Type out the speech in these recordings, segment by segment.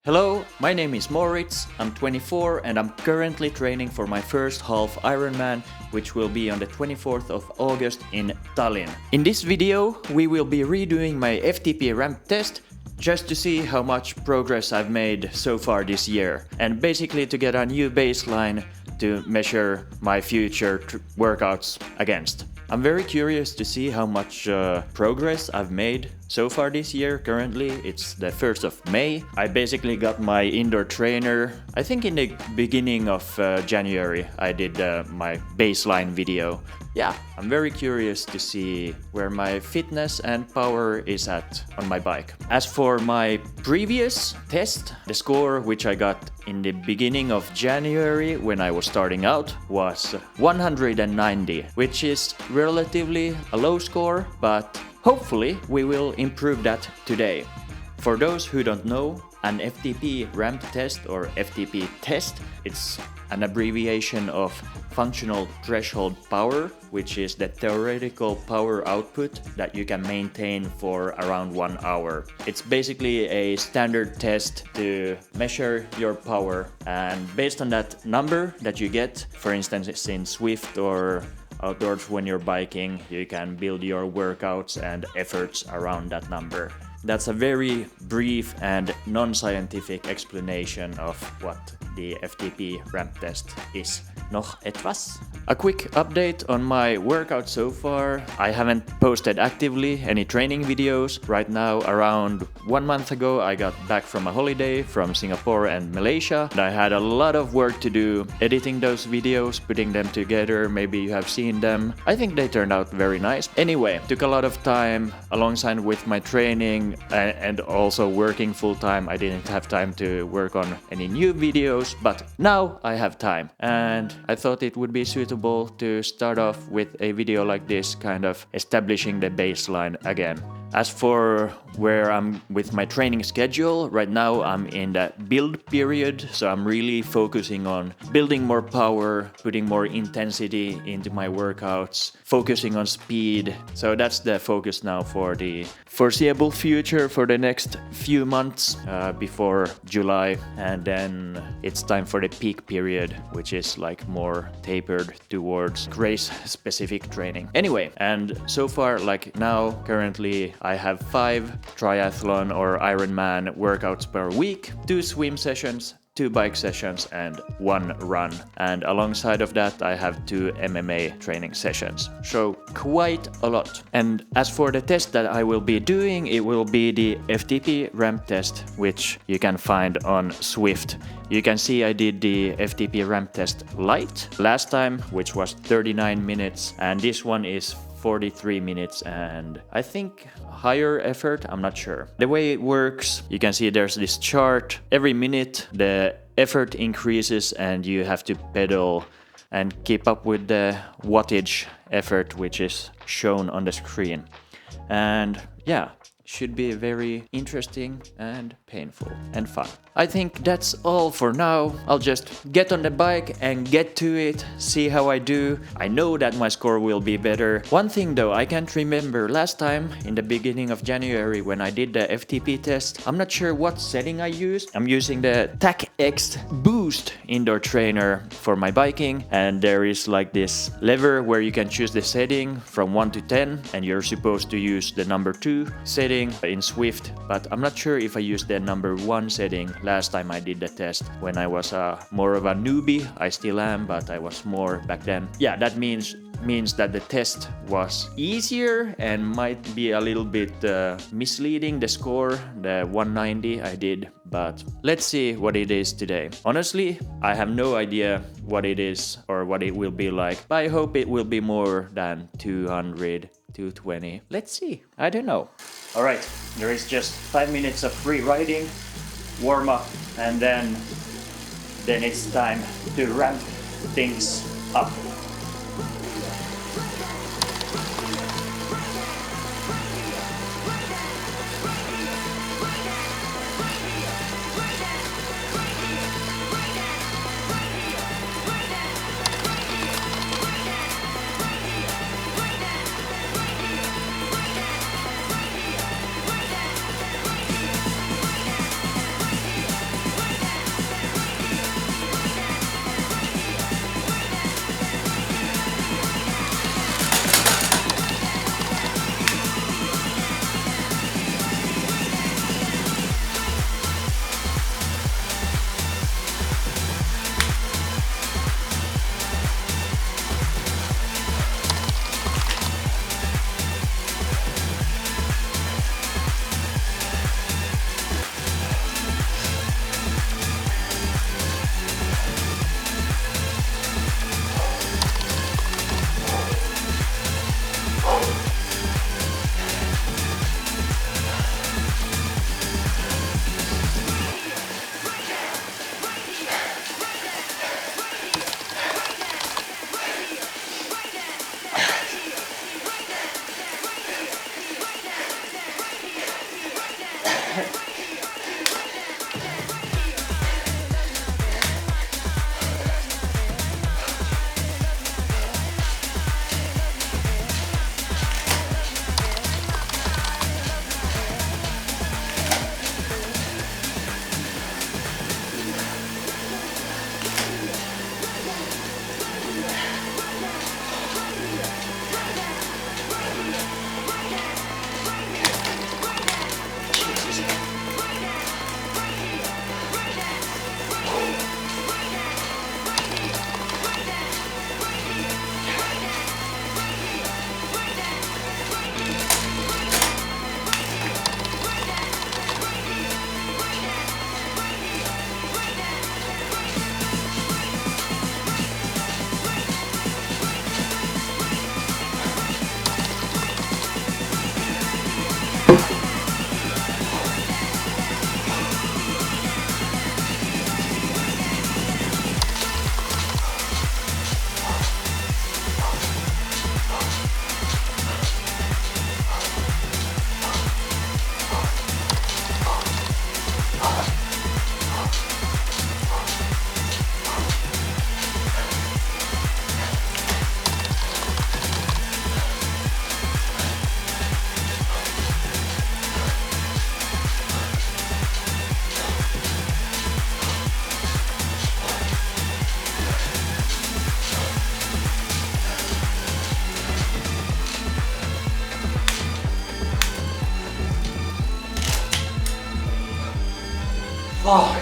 Hello, my name is Moritz, I'm 24 and I'm currently training for my first half Ironman, which will be on the 24th of August in Tallinn. In this video, we will be redoing my FTP ramp test just to see how much progress I've made so far this year, and basically to get a new baseline to measure my future workouts against. I'm very curious to see how much progress I've made so far this year. Currently, it's the 1st of May. I basically got my indoor trainer, I think in the beginning of January, I did my baseline video. Yeah, I'm very curious to see where my fitness and power is at on my bike. As for my previous test, the score which I got in the beginning of January when I was starting out was 190, which is relatively a low score, but hopefully we will improve that today. For those who don't know, an FTP ramp test or FTP test, it's an abbreviation of functional threshold power, which is the theoretical power output that you can maintain for around 1 hour. It's basically a standard test to measure your power, and based on that number that you get, for instance, it's in Swift or outdoors when you're biking, you can build your workouts and efforts around that number. That's a very brief and non-scientific explanation of what the FTP ramp test is. Noch etwas? A quick update on my workout so far. I haven't posted actively any training videos. Right now, around 1 month ago, I got back from a holiday from Singapore and Malaysia. And I had a lot of work to do editing those videos, putting them together. Maybe you have seen them. I think they turned out very nice. Anyway, took a lot of time alongside with my training and also working full time. I didn't have time to work on any new videos, but now I have time. And I thought it would be suitable to start off with a video like this, kind of establishing the baseline again. As for where I'm with my training schedule, right now I'm in that build period, so I'm really focusing on building more power, putting more intensity into my workouts, focusing on speed. So that's the focus now for the foreseeable future, for the next few months before July, and then it's time for the peak period, which is like more tapered towards race-specific training. Anyway, and so far, like now, currently, I have 5 triathlon or Ironman workouts per week, 2 swim sessions, 2 bike sessions and 1 run. And alongside of that, I have 2 MMA training sessions. So quite a lot. And as for the test that I will be doing, it will be the FTP ramp test, which you can find on Swift. You can see I did the FTP ramp test light last time, which was 39 minutes, and this one is 43 minutes and I think higher effort, I'm not sure. The way it works, you can see there's this chart. Every minute the effort increases and you have to pedal and keep up with the wattage effort, which is shown on the screen. And yeah, should be very interesting and painful and fun. I think that's all for now. I'll just get on the bike and get to it, see how I do. I know that my score will be better. One thing though, I can't remember last time in the beginning of January when I did the FTP test. I'm not sure what setting I used. I'm using the TAC-X Boost indoor trainer for my biking, and there is like this lever where you can choose the setting from 1 to 10, and you're supposed to use the number 2 setting in Swift, but I'm not sure if I used the number 1 setting last time I did the test when I was more of a newbie. I still am, but I was more back then. Yeah, that means that the test was easier and might be a little bit misleading, the score, the 190 I did, but let's see what it is today. Honestly, I have no idea what it is or what it will be like, but I hope it will be more than 200, 220. Let's see. I don't know. All right, there is just 5 minutes of free riding, warm up, and then it's time to ramp things up. Oh.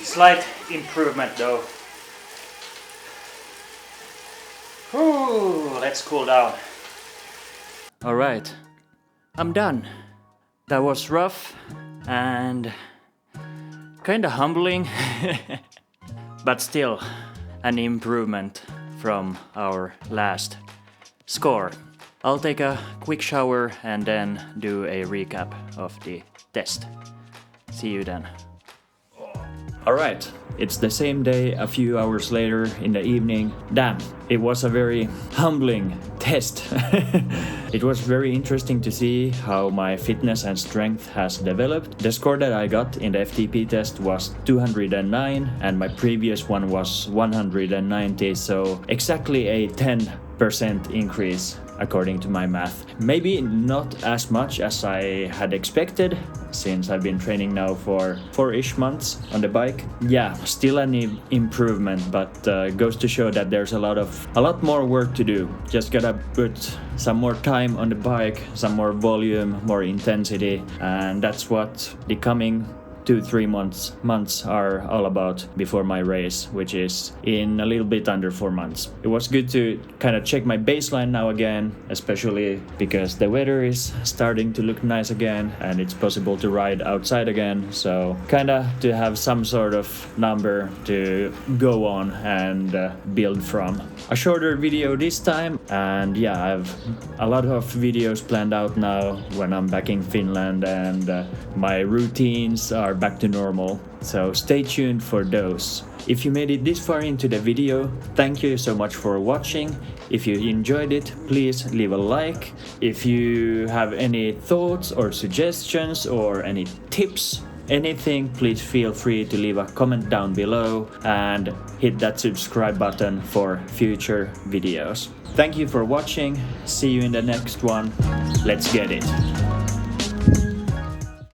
Slight improvement though. Whew, let's cool down. Alright, I'm done. That was rough and kinda humbling, but still an improvement from our last score. I'll take a quick shower and then do a recap of the test. See you then. Alright, it's the same day a few hours later in the evening. Damn, it was a very humbling test. It was very interesting to see how my fitness and strength has developed. The score that I got in the FTP test was 209 and my previous one was 190, so exactly a 10% increase according to my math. Maybe not as much as I had expected, since I've been training now for 4-ish months on the bike. Yeah, still an improvement, but goes to show that there's a lot more work to do. Just gotta put some more time on the bike, some more volume, more intensity, and that's what the coming 2-3 months are all about before my race, which is in a little bit under 4 months. It was good to kind of check my baseline now again, especially because the weather is starting to look nice again and it's possible to ride outside again, so kind of to have some sort of number to go on and build from. A shorter video this time, and yeah, I have a lot of videos planned out now when I'm back in Finland and my routines are back to normal, so stay tuned for those. If you made it this far into the video, thank you so much for watching. If you enjoyed it, please leave a like. If you have any thoughts or suggestions or any tips, anything, please feel free to leave a comment down below and hit that subscribe button for future videos. Thank you for watching. See you in the next one. Let's get it.